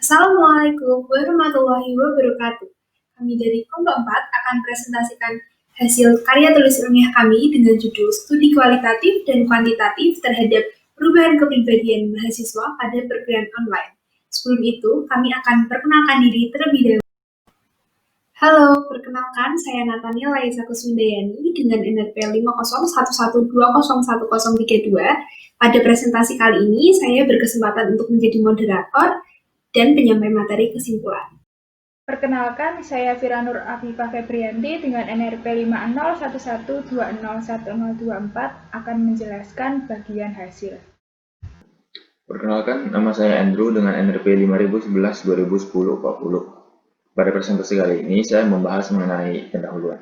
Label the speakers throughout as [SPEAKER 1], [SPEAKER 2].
[SPEAKER 1] Assalamualaikum warahmatullahi wabarakatuh. Kami dari kelompok 4 akan presentasikan hasil karya tulis ilmiah kami dengan judul Studi Kualitatif dan Kuantitatif terhadap Perubahan Kepribadian Mahasiswa pada Perkuliahan Online. Sebelum itu, kami akan perkenalkan diri terlebih dahulu. Halo, perkenalkan saya Nathaniel Laisa Kuswindayani dengan NRP 50112011032. Pada presentasi kali ini, saya berkesempatan untuk menjadi moderator dan penyampai materi kesimpulan.
[SPEAKER 2] Perkenalkan, saya Firanur Afifah Febrianti dengan NRP 50112011024 akan menjelaskan bagian hasil.
[SPEAKER 3] Perkenalkan, nama saya Andrew dengan NRP 5011-2010-40. Pada presentasi kali ini, saya membahas mengenai pendahuluan.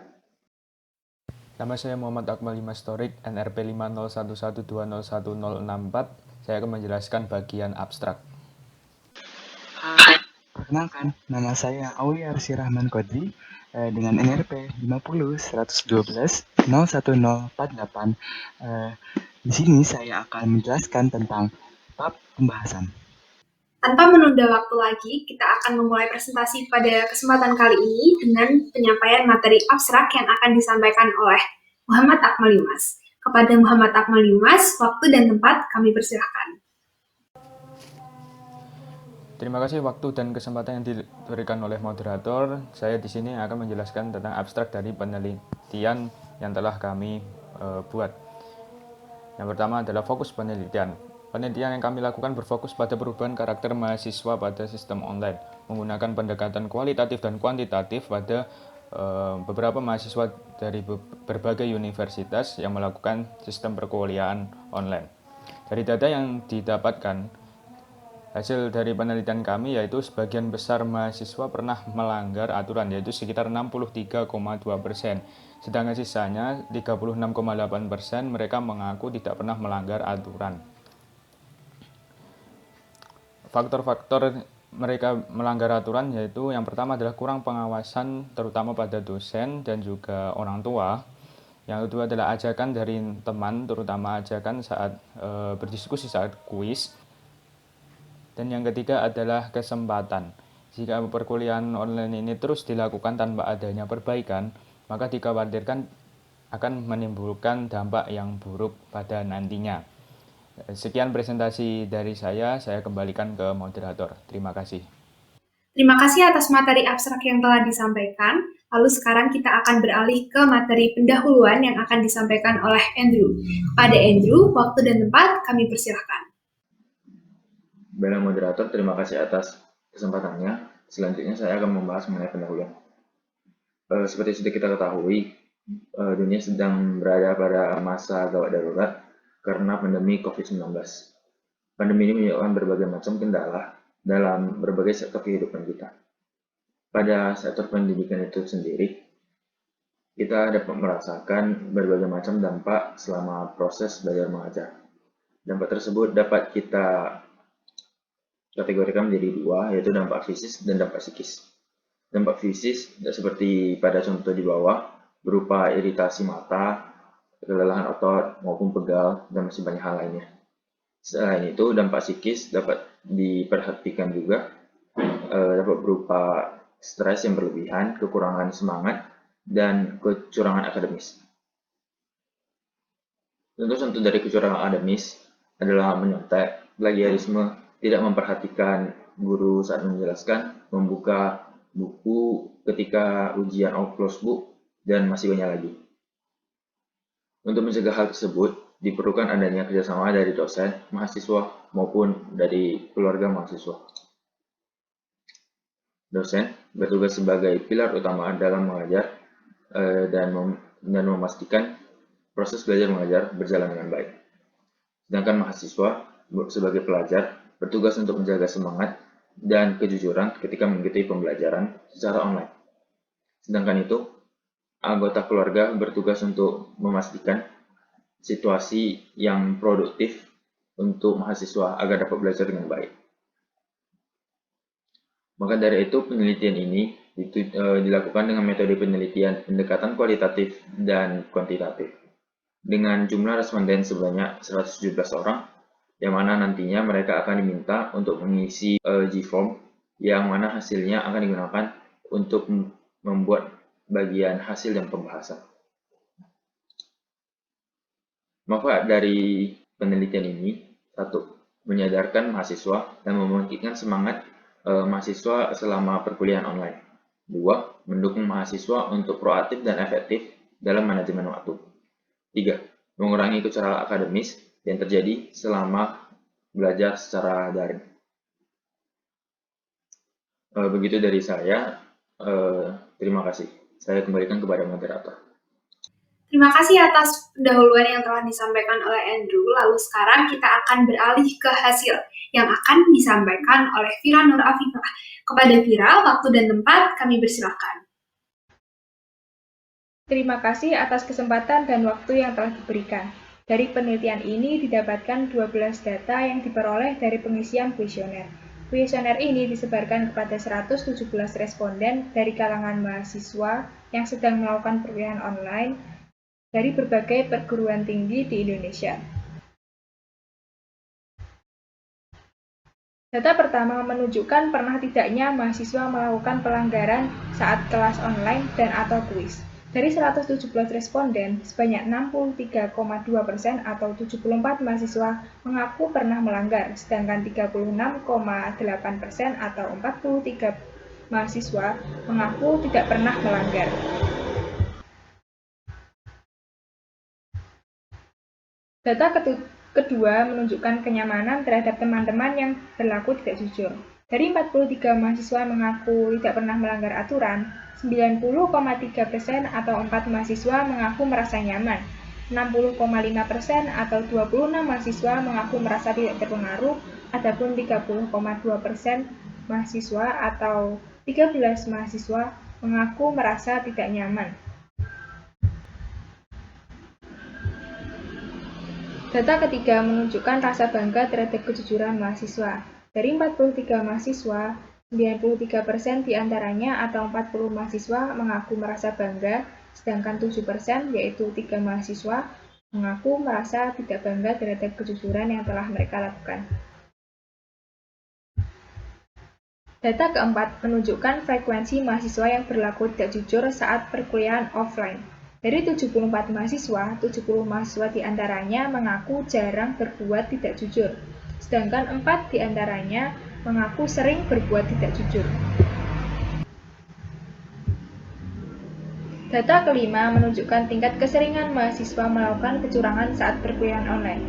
[SPEAKER 4] Nama saya Muhammad Akmal Limastorik, NRP 50112011064. Saya akan menjelaskan bagian abstrak.
[SPEAKER 5] Perkenalkan, nama saya Aulia Arsi Rahman Kodri dengan NRP 50-112-01048. Di sini saya akan menjelaskan tentang bab pembahasan.
[SPEAKER 1] Tanpa menunda waktu lagi, kita akan memulai presentasi pada kesempatan kali ini dengan penyampaian materi abstrak yang akan disampaikan oleh Muhammad Akmal Limas. Kepada Muhammad Akmal Limas, waktu dan tempat kami persilahkan.
[SPEAKER 4] Terima kasih waktu dan kesempatan yang diberikan oleh moderator. Saya di sini akan menjelaskan tentang abstrak dari penelitian yang telah kami buat. Yang pertama adalah fokus penelitian. Penelitian yang kami lakukan berfokus pada perubahan karakter mahasiswa pada sistem online, menggunakan pendekatan kualitatif dan kuantitatif pada beberapa mahasiswa dari berbagai universitas yang melakukan sistem perkuliahan online. Dari data yang didapatkan, hasil dari penelitian kami yaitu sebagian besar mahasiswa pernah melanggar aturan, yaitu sekitar 63,2%. Sedangkan sisanya 36,8% mereka mengaku tidak pernah melanggar aturan. Faktor-faktor mereka melanggar aturan yaitu yang pertama adalah kurang pengawasan terutama pada dosen dan juga orang tua. Yang kedua adalah ajakan dari teman, terutama ajakan saat berdiskusi saat kuis. Dan yang ketiga adalah kesempatan. Jika perkuliahan online ini terus dilakukan tanpa adanya perbaikan, maka dikhawatirkan akan menimbulkan dampak yang buruk pada nantinya. Sekian presentasi dari saya kembalikan ke moderator. Terima kasih.
[SPEAKER 1] Terima kasih atas materi abstrak yang telah disampaikan. Lalu sekarang kita akan beralih ke materi pendahuluan yang akan disampaikan oleh Andrew. Pada Andrew, waktu dan tempat kami persilahkan.
[SPEAKER 3] Baiklah moderator, terima kasih atas kesempatannya. Selanjutnya saya akan membahas mengenai pendahuluan. Seperti sudah kita ketahui, dunia sedang berada pada masa gawat darurat karena pandemi COVID-19. Pandemi ini menyebabkan berbagai macam kendala dalam berbagai sektor kehidupan kita. Pada sektor pendidikan itu sendiri, kita dapat merasakan berbagai macam dampak selama proses belajar mengajar. Dampak tersebut dapat kita kategorikan menjadi dua, yaitu dampak fisik dan dampak psikis. Dampak fisik seperti pada contoh di bawah, berupa iritasi mata, kelelahan otot, maupun pegal, dan masih banyak hal lainnya. Selain itu, dampak psikis dapat diperhatikan juga, dapat berupa stres yang berlebihan, kekurangan semangat, dan kecurangan akademis. Contoh-contoh dari kecurangan akademis adalah menyontek, plagiarisme, tidak memperhatikan guru saat menjelaskan, membuka buku ketika ujian out close book, dan masih banyak lagi. Untuk mencegah hal tersebut, diperlukan adanya kerjasama dari dosen, mahasiswa, maupun dari keluarga mahasiswa. Dosen bertugas sebagai pilar utama dalam mengajar dan memastikan proses belajar mengajar berjalan dengan baik. Sedangkan mahasiswa sebagai pelajar bertugas untuk menjaga semangat dan kejujuran ketika mengikuti pembelajaran secara online. Sedangkan itu, anggota keluarga bertugas untuk memastikan situasi yang produktif untuk mahasiswa agar dapat belajar dengan baik. Maka dari itu, penelitian ini dilakukan dengan metode penelitian pendekatan kualitatif dan kuantitatif dengan jumlah responden sebanyak 117 orang, yang mana nantinya mereka akan diminta untuk mengisi G-form yang mana hasilnya akan digunakan untuk membuat bagian hasil dan pembahasan. Manfaat dari penelitian ini, 1. Menyadarkan mahasiswa dan membangkitkan semangat mahasiswa selama perkuliahan online. 2. Mendukung mahasiswa untuk proaktif dan efektif dalam manajemen waktu. 3. Mengurangi kecelakaan akademis yang terjadi selama belajar secara daring. Begitu dari saya. Terima kasih. Saya kembalikan kepada moderator.
[SPEAKER 1] Terima kasih atas pendahuluan yang telah disampaikan oleh Andrew. Lalu sekarang kita akan beralih ke hasil yang akan disampaikan oleh Vira Nur Afifah. Kepada Vira, waktu dan tempat kami persilakan.
[SPEAKER 2] Terima kasih atas kesempatan dan waktu yang telah diberikan. Dari penelitian ini didapatkan 12 data yang diperoleh dari pengisian kuesioner. Kuesioner ini disebarkan kepada 117 responden dari kalangan mahasiswa yang sedang melakukan perkuliahan online dari berbagai perguruan tinggi di Indonesia. Data pertama menunjukkan pernah tidaknya mahasiswa melakukan pelanggaran saat kelas online dan atau kuis. Dari 117 responden, sebanyak 63,2% atau 74 mahasiswa mengaku pernah melanggar, sedangkan 36,8% atau 43 mahasiswa mengaku tidak pernah melanggar. Data kedua menunjukkan kenyamanan terhadap teman-teman yang berlaku tidak jujur. Dari 43 mahasiswa mengaku tidak pernah melanggar aturan, 90,3% atau 4 mahasiswa mengaku merasa nyaman, 60,5% atau 26 mahasiswa mengaku merasa tidak terpengaruh, adapun 30,2% mahasiswa atau 13 mahasiswa mengaku merasa tidak nyaman. Data ketiga menunjukkan rasa bangga terhadap kejujuran mahasiswa. Dari 43 mahasiswa, 93% diantaranya atau 40 mahasiswa mengaku merasa bangga, sedangkan 7% yaitu 3 mahasiswa mengaku merasa tidak bangga terhadap kejujuran yang telah mereka lakukan. Data keempat menunjukkan frekuensi mahasiswa yang berlaku tidak jujur saat perkuliahan offline. Dari 74 mahasiswa, 70 mahasiswa diantaranya mengaku jarang berbuat tidak jujur, sedangkan 4 diantaranya mengaku sering berbuat tidak jujur. Data kelima menunjukkan tingkat keseringan mahasiswa melakukan kecurangan saat perkuliahan online.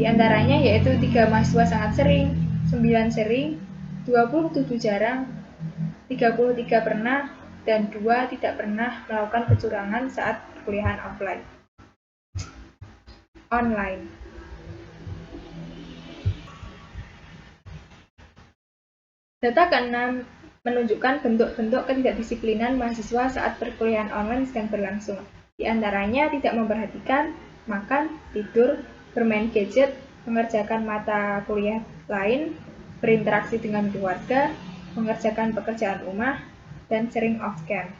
[SPEAKER 2] Di antaranya yaitu 3 mahasiswa sangat sering, 9 sering, 27 jarang, 33 pernah, dan 2 tidak pernah melakukan kecurangan saat perkuliahan online. Data ke-6 menunjukkan bentuk-bentuk ketidakdisiplinan mahasiswa saat perkuliahan online sedang berlangsung. Di antaranya tidak memperhatikan, makan, tidur, bermain gadget, mengerjakan mata kuliah lain, berinteraksi dengan keluarga, mengerjakan pekerjaan rumah, dan sering off-cam.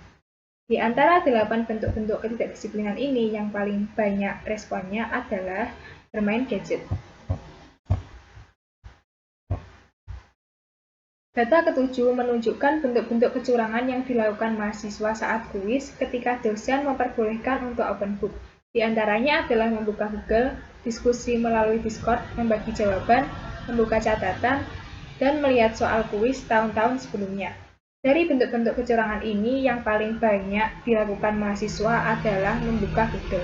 [SPEAKER 2] Di antara 8 bentuk-bentuk ketidakdisiplinan ini, yang paling banyak responnya adalah bermain gadget. Data ke-7 menunjukkan bentuk-bentuk kecurangan yang dilakukan mahasiswa saat kuis ketika dosen memperbolehkan untuk open book. Di antaranya adalah membuka Google, diskusi melalui Discord, membagi jawaban, membuka catatan, dan melihat soal kuis tahun-tahun sebelumnya. Dari bentuk-bentuk kecurangan ini, yang paling banyak dilakukan mahasiswa adalah membuka Google.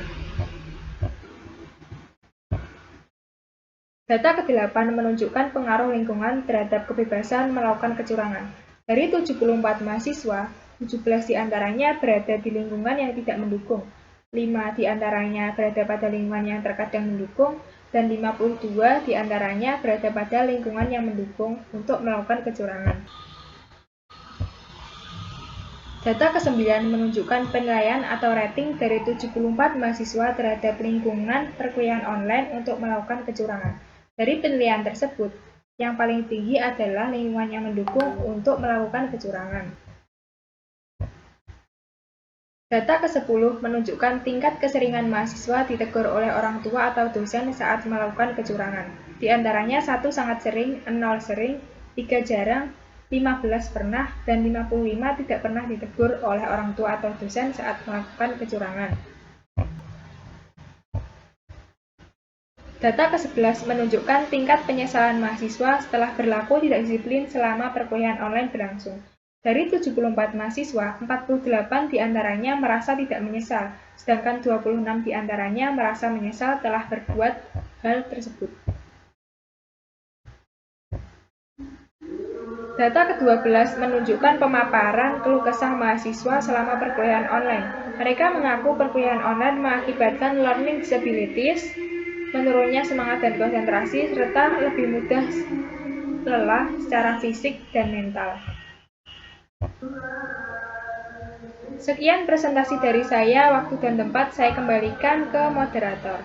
[SPEAKER 2] Data ke-8 menunjukkan pengaruh lingkungan terhadap kebebasan melakukan kecurangan. Dari 74 mahasiswa, 17 diantaranya berada di lingkungan yang tidak mendukung, 5 diantaranya berada pada lingkungan yang terkadang mendukung, dan 52 diantaranya berada pada lingkungan yang mendukung untuk melakukan kecurangan. Data ke-9 menunjukkan penilaian atau rating dari 74 mahasiswa terhadap lingkungan perkuliahan online untuk melakukan kecurangan. Dari penilaian tersebut, yang paling tinggi adalah lingkungan yang mendukung untuk melakukan kecurangan. Data ke-10 menunjukkan tingkat keseringan mahasiswa ditegur oleh orang tua atau dosen saat melakukan kecurangan. Di antaranya 1 sangat sering, 0 sering, 3 jarang, 15 pernah, dan 55 tidak pernah ditegur oleh orang tua atau dosen saat melakukan kecurangan. Data ke-11 menunjukkan tingkat penyesalan mahasiswa setelah berlaku tidak disiplin selama perkuliahan online berlangsung. Dari 74 mahasiswa, 48 diantaranya merasa tidak menyesal, sedangkan 26 diantaranya merasa menyesal telah berbuat hal tersebut. Data ke-12 menunjukkan pemaparan keluh kesah mahasiswa selama perkuliahan online. Mereka mengaku perkuliahan online mengakibatkan learning disabilities, menurunnya semangat dan konsentrasi, serta lebih mudah lelah secara fisik dan mental. Sekian presentasi dari saya, waktu dan tempat saya kembalikan ke moderator.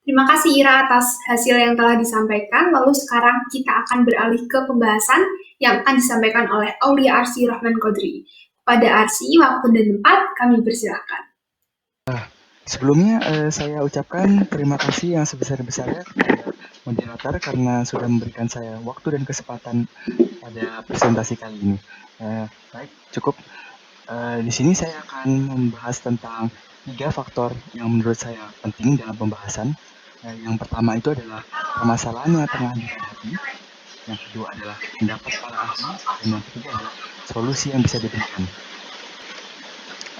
[SPEAKER 1] Terima kasih Ira atas hasil yang telah disampaikan. Lalu sekarang kita akan beralih ke pembahasan yang akan disampaikan oleh Aulia Arsy Rahman Qodri. Kepada Arsy, waktu dan tempat kami persilahkan.
[SPEAKER 5] Sebelumnya saya ucapkan terima kasih yang sebesar-besarnya kepada moderator karena sudah memberikan saya waktu dan kesempatan pada presentasi kali ini. Baik, cukup. Di sini saya akan membahas tentang 3 faktor yang menurut saya penting dalam pembahasan. Yang pertama itu adalah permasalahan yang tengah dihadapi. Yang kedua adalah pendapat para ahli. Dan yang ketiga adalah solusi yang bisa diberikan.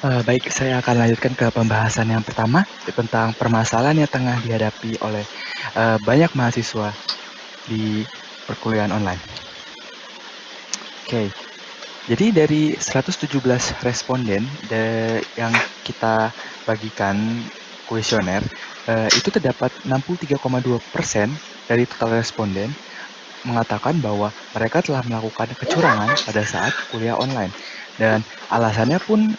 [SPEAKER 5] Baik, saya akan lanjutkan ke pembahasan yang pertama tentang permasalahan yang tengah dihadapi oleh banyak mahasiswa di perkuliahan online. Oke, jadi dari 117 responden yang kita bagikan kuesioner, itu terdapat 63,2% dari total responden mengatakan bahwa mereka telah melakukan kecurangan pada saat kuliah online. Dan alasannya pun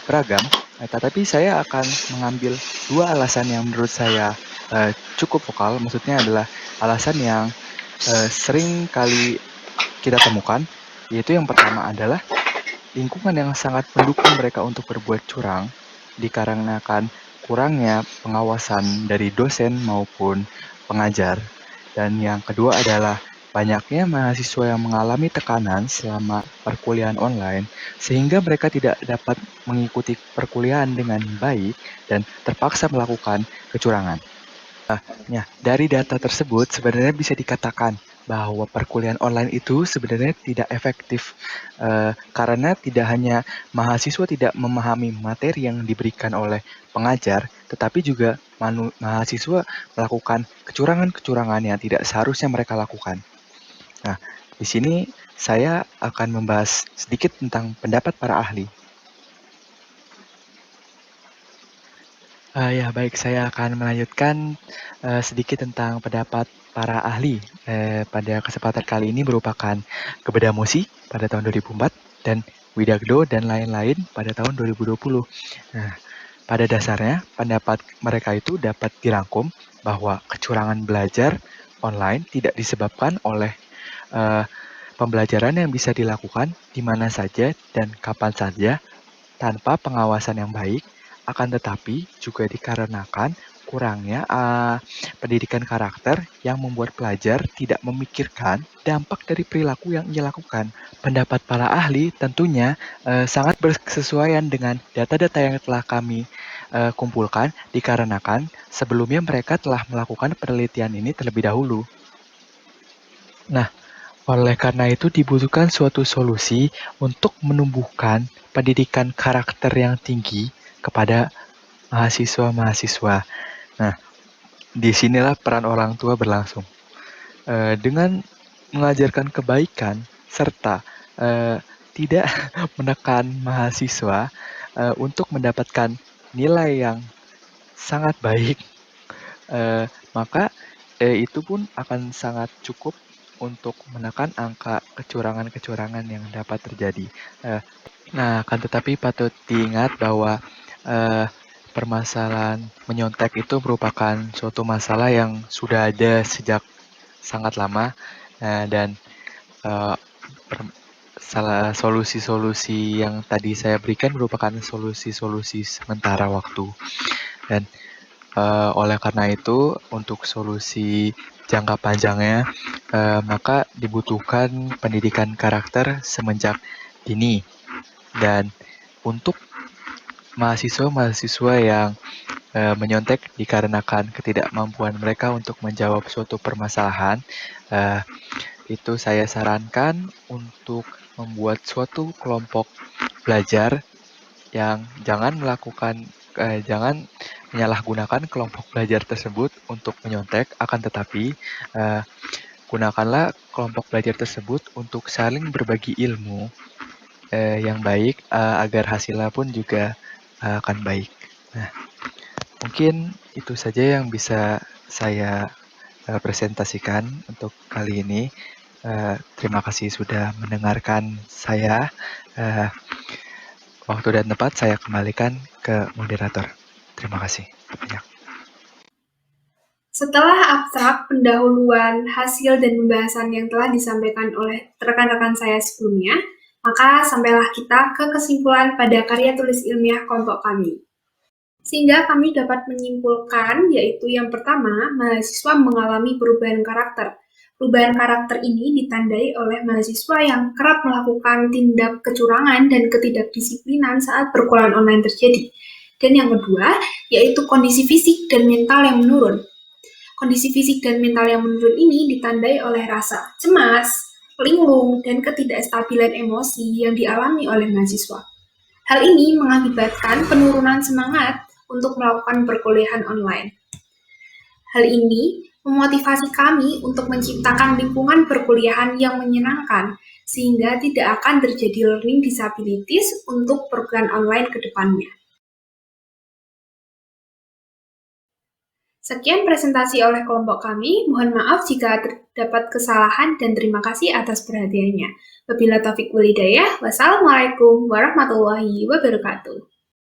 [SPEAKER 5] beragam, tetapi saya akan mengambil 2 alasan yang menurut saya cukup vokal. Maksudnya adalah alasan yang sering kali kita temukan, yaitu yang pertama adalah lingkungan yang sangat mendukung mereka untuk berbuat curang dikarenakan kurangnya pengawasan dari dosen maupun pengajar. Dan yang kedua adalah banyaknya mahasiswa yang mengalami tekanan selama perkuliahan online sehingga mereka tidak dapat mengikuti perkuliahan dengan baik dan terpaksa melakukan kecurangan. Dari data tersebut sebenarnya bisa dikatakan bahwa perkuliahan online itu sebenarnya tidak efektif karena tidak hanya mahasiswa tidak memahami materi yang diberikan oleh pengajar, tetapi juga mahasiswa melakukan kecurangan-kecurangan yang tidak seharusnya mereka lakukan. Nah, di sini saya akan membahas sedikit tentang pendapat para ahli. Ya, baik, saya akan melanjutkan sedikit tentang pendapat para ahli. Pada kesempatan kali ini merupakan Kebedamosi pada tahun 2004 dan Widagdo dan lain-lain pada tahun 2020. Nah, pada dasarnya pendapat mereka itu dapat dirangkum bahwa kecurangan belajar online tidak disebabkan oleh pembelajaran yang bisa dilakukan di mana saja dan kapan saja tanpa pengawasan yang baik, akan tetapi juga dikarenakan kurangnya pendidikan karakter yang membuat pelajar tidak memikirkan dampak dari perilaku yang ia lakukan. Pendapat para ahli tentunya sangat bersesuaian dengan data-data yang telah kami kumpulkan dikarenakan sebelumnya mereka telah melakukan penelitian ini terlebih dahulu. Nah, oleh karena itu dibutuhkan suatu solusi untuk menumbuhkan pendidikan karakter yang tinggi kepada mahasiswa-mahasiswa. Nah, disinilah peran orang tua berlangsung. Dengan mengajarkan kebaikan serta tidak menekan mahasiswa untuk mendapatkan nilai yang sangat baik, maka itu pun akan sangat cukup untuk menekan angka kecurangan-kecurangan yang dapat terjadi. Nah, akan tetapi patut diingat bahwa permasalahan menyontek itu merupakan suatu masalah yang sudah ada sejak sangat lama dan solusi-solusi yang tadi saya berikan merupakan solusi-solusi sementara waktu. Dan Oleh karena itu, untuk solusi jangka panjangnya, maka dibutuhkan pendidikan karakter semenjak dini. Dan untuk mahasiswa-mahasiswa yang menyontek dikarenakan ketidakmampuan mereka untuk menjawab suatu permasalahan, eh, itu saya sarankan untuk membuat suatu kelompok belajar yang jangan menyalahgunakan kelompok belajar tersebut untuk menyontek, akan tetapi gunakanlah kelompok belajar tersebut untuk saling berbagi ilmu yang baik agar hasilnya pun juga akan baik. Nah, mungkin itu saja yang bisa saya presentasikan untuk kali ini. Terima kasih sudah mendengarkan saya. Waktu dan tempat saya kembalikan ke moderator. Terima kasih banyak.
[SPEAKER 1] Setelah abstrak, pendahuluan, hasil, dan pembahasan yang telah disampaikan oleh rekan-rekan saya sebelumnya, maka sampailah kita ke kesimpulan pada karya tulis ilmiah kelompok kami. Sehingga kami dapat menyimpulkan, yaitu yang pertama, mahasiswa mengalami perubahan karakter. Perubahan karakter ini ditandai oleh mahasiswa yang kerap melakukan tindak kecurangan dan ketidakdisiplinan saat perkuliahan online terjadi. Dan yang kedua, yaitu kondisi fisik dan mental yang menurun. Kondisi fisik dan mental yang menurun ini ditandai oleh rasa cemas, linglung, dan ketidakstabilan emosi yang dialami oleh mahasiswa. Hal ini mengakibatkan penurunan semangat untuk melakukan perkuliahan online. Hal ini memotivasi kami untuk menciptakan lingkungan perkuliahan yang menyenangkan, sehingga tidak akan terjadi learning disabilities untuk perkuliahan online ke depannya. Sekian presentasi oleh kelompok kami, mohon maaf jika terdapat kesalahan dan terima kasih atas perhatiannya. Wabillahi taufiq wal hidayah, wassalamualaikum warahmatullahi wabarakatuh.